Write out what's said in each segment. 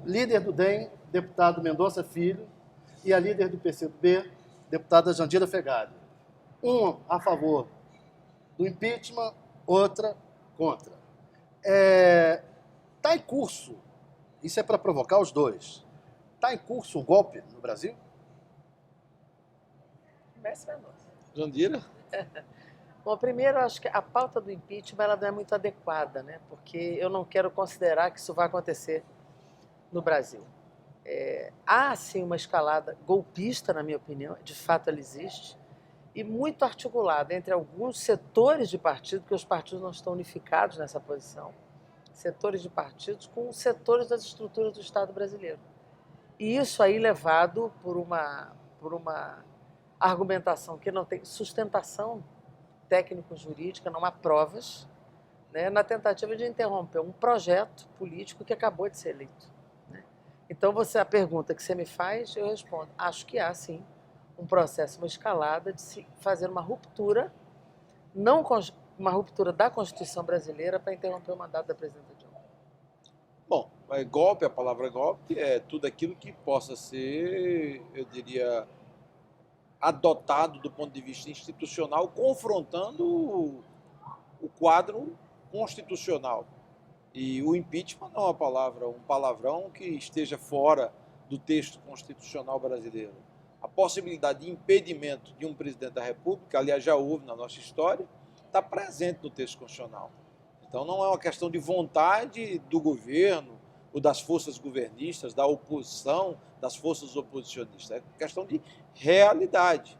líder do DEM, deputado Mendonça Filho, e a líder do PCdoB, deputada Jandira Fegali. Um a favor do impeachment, outra contra. Está em curso, isso é para provocar os dois, está em curso um golpe no Brasil? Mestre Mendonça. Jandira? Bom, primeiro, acho que a pauta do impeachment ela não é muito adequada, né? Porque eu não quero considerar que isso vai acontecer no Brasil. Há, sim, uma escalada golpista, na minha opinião, de fato ela existe, e muito articulada entre alguns setores de partido, porque os partidos não estão unificados nessa posição, setores de partidos com setores das estruturas do Estado brasileiro. E isso aí levado por uma argumentação que não tem sustentação técnico-jurídica, não há provas, né, na tentativa de interromper um projeto político que acabou de ser eleito. Né? Então, a pergunta que você me faz, eu respondo, acho que há, sim, um processo, uma escalada de se fazer uma ruptura, uma ruptura da Constituição brasileira para interromper o mandato da presidenta Dilma. Bom, golpe, a palavra golpe é tudo aquilo que possa ser, eu diria, adotado do ponto de vista institucional, confrontando o quadro constitucional. E o impeachment não é uma palavra, um palavrão que esteja fora do texto constitucional brasileiro. A possibilidade de impedimento de um presidente da República, aliás, já houve na nossa história, está presente no texto constitucional. Então não é uma questão de vontade do governo ou das forças governistas, da oposição, das forças oposicionistas. É questão de realidade.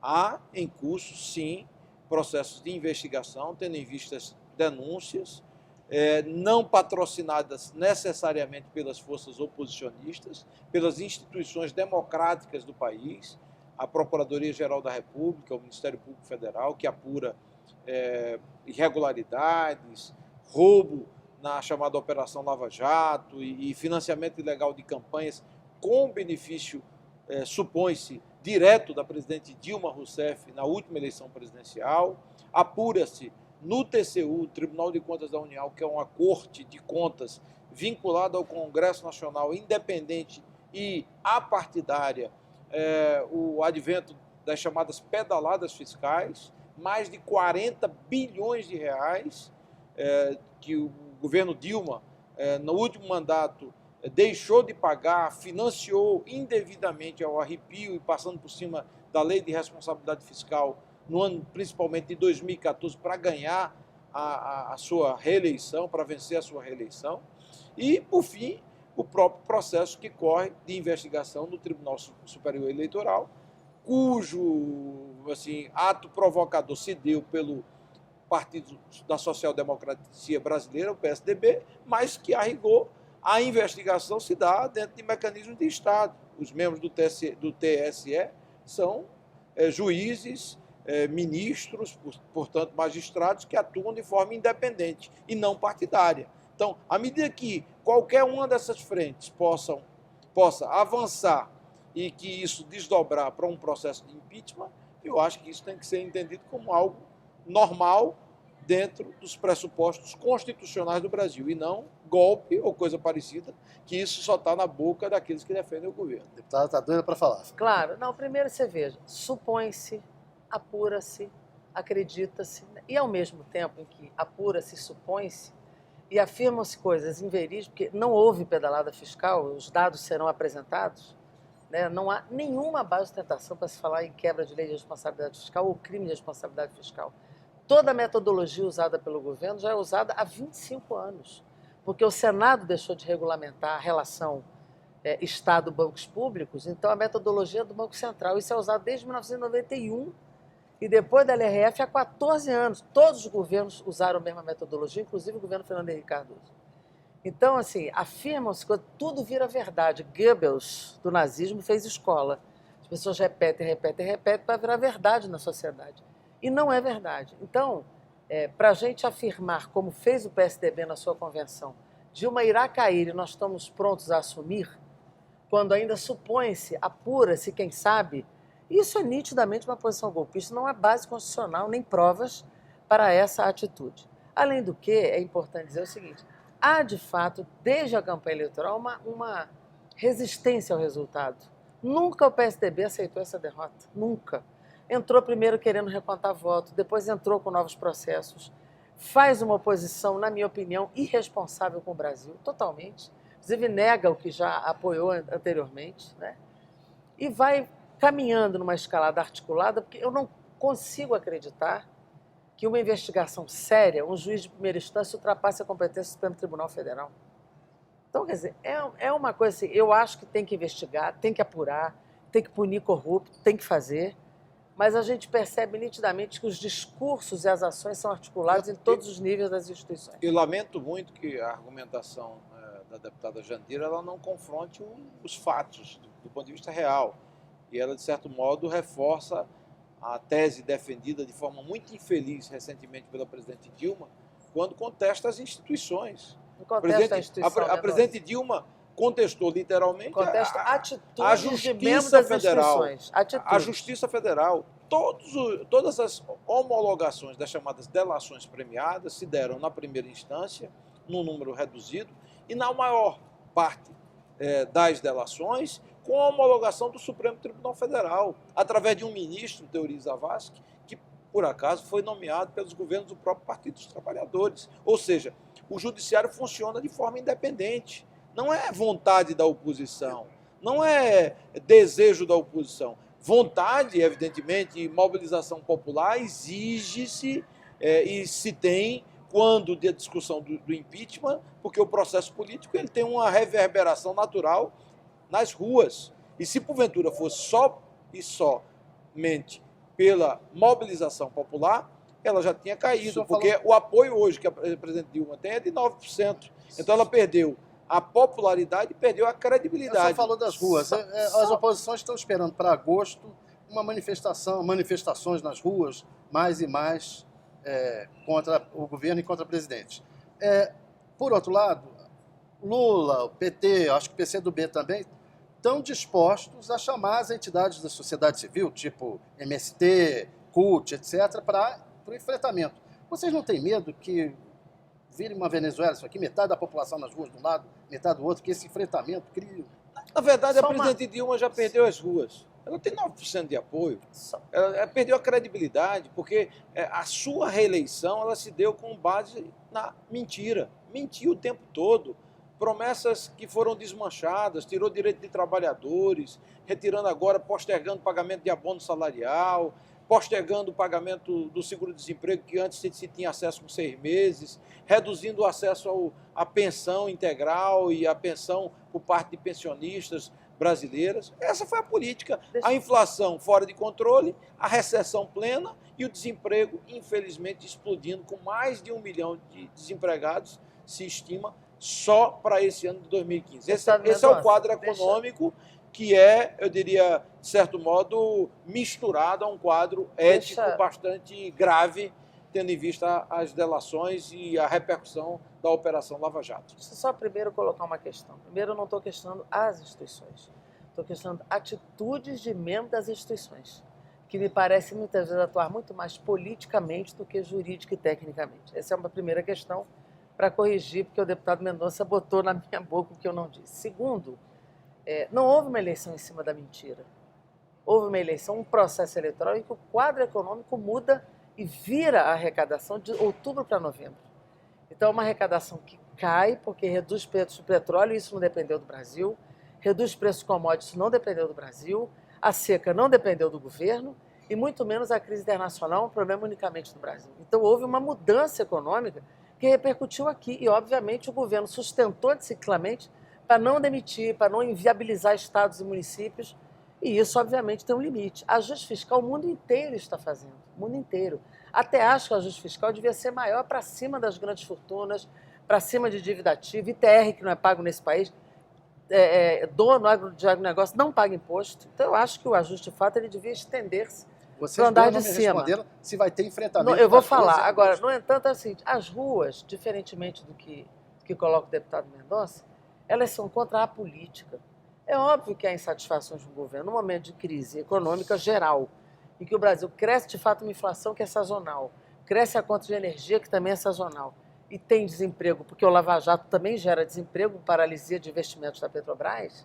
Há em curso, sim, processos de investigação, tendo em vista as denúncias, não patrocinadas necessariamente pelas forças oposicionistas, pelas instituições democráticas do país, a Procuradoria-Geral da República, o Ministério Público Federal, que apura irregularidades, roubo na chamada Operação Lava Jato e financiamento ilegal de campanhas com benefício, supõe-se, direto da presidente Dilma Rousseff na última eleição presidencial. Apura-se no TCU, Tribunal de Contas da União, que é uma corte de contas vinculada ao Congresso Nacional, independente e apartidária, o advento das chamadas pedaladas fiscais, mais de 40 bilhões de reais que o governo Dilma, no último mandato, deixou de pagar, financiou indevidamente ao arrepio e passando por cima da lei de responsabilidade fiscal no ano, principalmente de 2014, para ganhar a sua reeleição, para vencer a sua reeleição. E, por fim, o próprio processo que corre de investigação no Tribunal Superior Eleitoral, cujo ato provocador se deu pelo Partido da Social-Democracia Brasileira, o PSDB, mas que, a rigor, a investigação se dá dentro de mecanismos de Estado. Os membros do TSE são juízes, ministros, portanto, magistrados que atuam de forma independente e não partidária. Então, à medida que qualquer uma dessas frentes possa avançar e que isso desdobrar para um processo de impeachment, eu acho que isso tem que ser entendido como algo normal dentro dos pressupostos constitucionais do Brasil, e não golpe ou coisa parecida, que isso só está na boca daqueles que defendem o governo. A deputada está doida para falar. Claro. Não, primeiro você veja, supõe-se, apura-se, acredita-se, e ao mesmo tempo em que apura-se, supõe-se, e afirmam-se coisas inverídicas, porque não houve pedalada fiscal, os dados serão apresentados, né? Não há nenhuma base de tentação para se falar em quebra de lei de responsabilidade fiscal ou crime de responsabilidade fiscal. Toda a metodologia usada pelo governo já é usada há 25 anos, porque o Senado deixou de regulamentar a relação Estado-bancos públicos, então a metodologia é do Banco Central. Isso é usado desde 1991 e depois da LRF há 14 anos. Todos os governos usaram a mesma metodologia, inclusive o governo Fernando Henrique Cardoso. Então, afirmam-se que tudo vira verdade. Goebbels, do nazismo, fez escola. As pessoas repetem para virar verdade na sociedade. E não é verdade. Então, para a gente afirmar, como fez o PSDB na sua convenção, Dilma irá cair e nós estamos prontos a assumir, quando ainda supõe-se, apura-se, quem sabe, isso é nitidamente uma posição golpista, não há base constitucional nem provas para essa atitude. Além do que, é importante dizer o seguinte, há, de fato, desde a campanha eleitoral, uma resistência ao resultado. Nunca o PSDB aceitou essa derrota, nunca. Entrou primeiro querendo recontar voto, depois entrou com novos processos, faz uma oposição, na minha opinião, irresponsável com o Brasil, totalmente. Inclusive nega o que já apoiou anteriormente, né? E vai caminhando numa escalada articulada, porque eu não consigo acreditar que uma investigação séria, um juiz de primeira instância, ultrapasse a competência do Supremo Tribunal Federal. Então, quer dizer, é uma coisa assim, eu acho que tem que investigar, tem que apurar, tem que punir corrupto, tem que fazer, mas a gente percebe nitidamente que os discursos e as ações são articulados em todos os níveis das instituições. Eu lamento muito que a argumentação da deputada Jandira ela não confronte os fatos do ponto de vista real. E ela, de certo modo, reforça a tese defendida de forma muito infeliz recentemente pela presidente Dilma, quando contesta as instituições. Contesta a instituição. A presidente Dilma contestou literalmente contesta a Justiça Federal. A Justiça Federal. Todas as homologações das chamadas delações premiadas se deram na primeira instância, num número reduzido, e na maior parte das delações com a homologação do Supremo Tribunal Federal, através de um ministro, Teori Zavascki, que, por acaso, foi nomeado pelos governos do próprio Partido dos Trabalhadores. Ou seja, o judiciário funciona de forma independente. Não é vontade da oposição, não é desejo da oposição. Vontade, evidentemente, e mobilização popular exige-se e se tem quando de discussão do impeachment, porque o processo político ele tem uma reverberação natural nas ruas. E se porventura fosse só e somente pela mobilização popular, ela já tinha caído, porque o apoio hoje que a presidente Dilma tem é de 9%. Então ela perdeu a popularidade e perdeu a credibilidade. Você falou das ruas. As oposições estão esperando para agosto uma manifestações nas ruas, mais e mais, contra o governo e contra o presidente. Por outro lado, Lula, o PT, acho que o PCdoB também, estão dispostos a chamar as entidades da sociedade civil, tipo MST, CUT, etc., para o enfrentamento. Vocês não têm medo que vire uma Venezuela, isso aqui, metade da população nas ruas de um lado, metade do outro, que esse enfrentamento crie... Na verdade, a presidente Dilma já perdeu as ruas. Ela tem 9% de apoio. Ela perdeu a credibilidade, porque a sua reeleição ela se deu com base na mentira. Mentiu o tempo todo. Promessas que foram desmanchadas, tirou direito de trabalhadores, retirando agora, postergando o pagamento de abono salarial, postergando o pagamento do seguro-desemprego, que antes se tinha acesso com 6 meses, reduzindo o acesso à pensão integral e à pensão por parte de pensionistas brasileiras. Essa foi a política. A inflação fora de controle, a recessão plena e o desemprego, infelizmente, explodindo, com mais de 1 milhão de desempregados, se estima, só para esse ano de 2015. Esse é o quadro econômico que eu diria, de certo modo, misturado a um quadro ético bastante grave, tendo em vista as delações e a repercussão da Operação Lava Jato. Deixa eu só primeiro colocar uma questão. Primeiro, eu não estou questionando as instituições. Estou questionando atitudes de membros das instituições, que me parecem muitas vezes atuar muito mais politicamente do que jurídica e tecnicamente. Essa é uma primeira questão para corrigir, porque o deputado Mendonça botou na minha boca o que eu não disse. Segundo, não houve uma eleição em cima da mentira. Houve uma eleição, um processo eleitoral em que o quadro econômico muda e vira a arrecadação de outubro para novembro. Então, é uma arrecadação que cai porque reduz preço do petróleo, isso não dependeu do Brasil, reduz preço de commodities, isso não dependeu do Brasil, a seca não dependeu do governo e muito menos a crise internacional, um problema unicamente do Brasil. Então, houve uma mudança econômica que repercutiu aqui e, obviamente, o governo sustentou ciclicamente para não demitir, para não inviabilizar estados e municípios, e isso, obviamente, tem um limite. A ajuste fiscal, o mundo inteiro está fazendo, o mundo inteiro. Até acho que o ajuste fiscal devia ser maior para cima das grandes fortunas, para cima de dívida ativa, ITR que não é pago nesse país, dono de agronegócio não paga imposto. Então, eu acho que o ajuste de fato ele devia estender-se para o andar de cima. Se vai ter enfrentamento. Eu vou falar. Agora, no entanto, é o seguinte, as ruas, diferentemente do que coloca o deputado Mendonça, elas são contra a política. É óbvio que há insatisfações no governo, num momento de crise econômica geral, em que o Brasil cresce de fato uma inflação que é sazonal, cresce a conta de energia que também é sazonal, e tem desemprego, porque o Lava Jato também gera desemprego, paralisia de investimentos da Petrobras,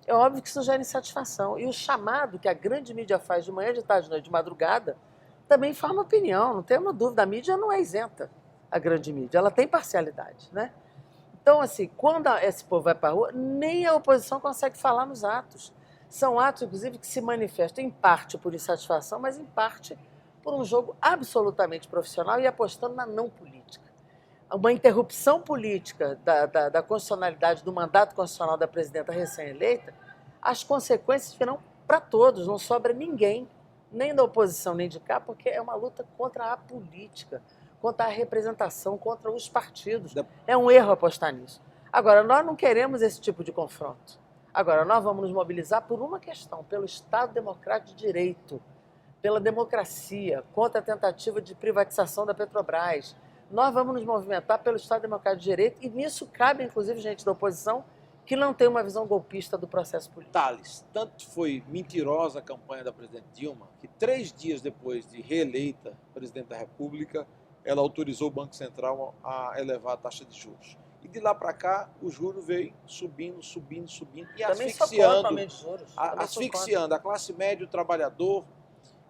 é óbvio que isso gera insatisfação. E o chamado que a grande mídia faz de manhã, de tarde, de noite, de madrugada, também forma opinião, não tem uma dúvida. A mídia não é isenta, a grande mídia, ela tem parcialidade, né? Então, assim, quando esse povo vai para a rua, nem a oposição consegue falar nos atos. São atos, inclusive, que se manifestam em parte por insatisfação, mas em parte por um jogo absolutamente profissional e apostando na não política. Uma interrupção política da constitucionalidade do mandato constitucional da presidenta recém-eleita, as consequências virão para todos, não sobra ninguém, nem da oposição nem de cá, porque é uma luta contra a política, contra a representação, contra os partidos. É um erro apostar nisso. Agora, nós não queremos esse tipo de confronto. Agora, nós vamos nos mobilizar por uma questão, pelo Estado Democrático de Direito, pela democracia, contra a tentativa de privatização da Petrobras. Nós vamos nos movimentar pelo Estado Democrático de Direito e nisso cabe, inclusive, gente da oposição que não tem uma visão golpista do processo político. Thales, tanto foi mentirosa a campanha da presidente Dilma que 3 dias depois de reeleita presidente da República, ela autorizou o Banco Central a elevar a taxa de juros. E de lá para cá, o juro veio subindo e também asfixiando a classe média, o trabalhador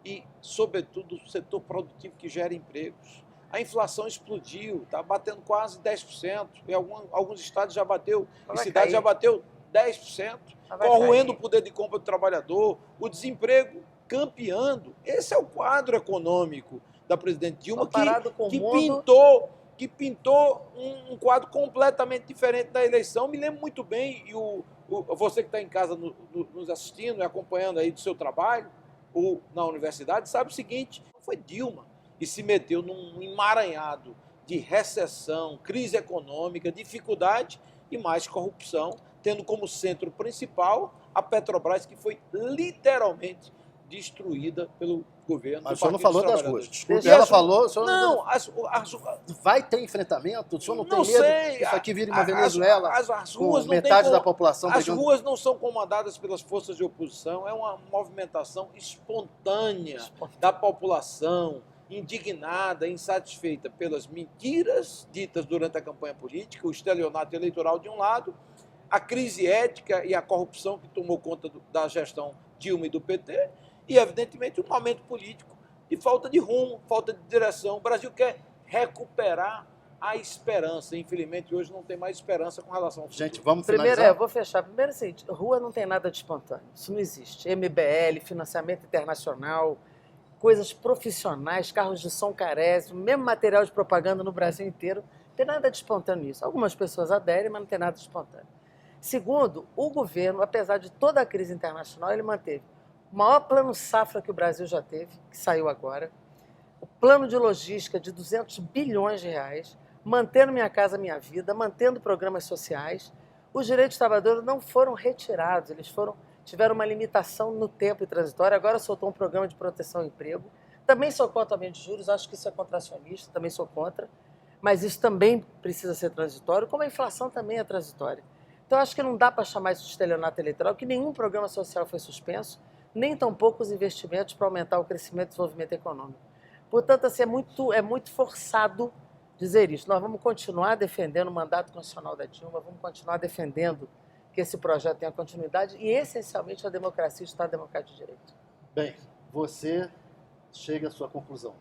e, sobretudo, o setor produtivo que gera empregos. A inflação explodiu, está batendo quase 10%. Em alguns estados já bateu, em cidades já bateu 10%, corroendo o poder de compra do trabalhador, o desemprego campeando. Esse é o quadro econômico da presidente Dilma que pintou um quadro completamente diferente da eleição. Me lembro muito bem, e você que está em casa nos assistindo e acompanhando aí do seu trabalho, ou na universidade, sabe o seguinte, foi Dilma que se meteu num emaranhado de recessão, crise econômica, dificuldade e mais corrupção, tendo como centro principal a Petrobras, que foi literalmente destruída pelo governo. Mas o senhor não falou das ruas. Desculpe, ela falou... Não, vai ter enfrentamento? O senhor não tem medo sei, que isso aqui vire uma Venezuela as ruas com metade da população As brigando? ruas não são comandadas pelas forças de oposição, é uma movimentação espontânea da população, indignada, insatisfeita pelas mentiras ditas durante a campanha política, o estelionato eleitoral de um lado, a crise ética e a corrupção que tomou conta da gestão Dilma e do PT, e, evidentemente, um momento político de falta de rumo, falta de direção. O Brasil quer recuperar a esperança. Infelizmente, hoje não tem mais esperança com relação ao futuro. Gente, vamos finalizar? Primeiro, vou fechar. Primeiro é o seguinte, rua não tem nada de espontâneo. Isso não existe. MBL, financiamento internacional, coisas profissionais, carros de som carésimo, mesmo material de propaganda no Brasil inteiro. Não tem nada de espontâneo nisso. Algumas pessoas aderem, mas não tem nada de espontâneo. Segundo, o governo, apesar de toda a crise internacional, ele manteve o maior plano safra que o Brasil já teve, que saiu agora, o plano de logística de 200 bilhões de reais, mantendo Minha Casa Minha Vida, mantendo programas sociais. Os direitos dos trabalhadores não foram retirados, eles tiveram uma limitação no tempo e transitório, agora soltou um programa de proteção ao emprego. Também sou contra o aumento de juros, acho que isso é contracionista, também sou contra, mas isso também precisa ser transitório, como a inflação também é transitória. Então, acho que não dá para chamar isso de estelionato eleitoral, que nenhum programa social foi suspenso, nem tampouco os investimentos para aumentar o crescimento e desenvolvimento econômico. Portanto, assim, é muito forçado dizer isso. Nós vamos continuar defendendo o mandato constitucional da Dilma, vamos continuar defendendo que esse projeto tenha continuidade e, essencialmente, a democracia e o Estado Democrático de Direito. Bem, você chega à sua conclusão.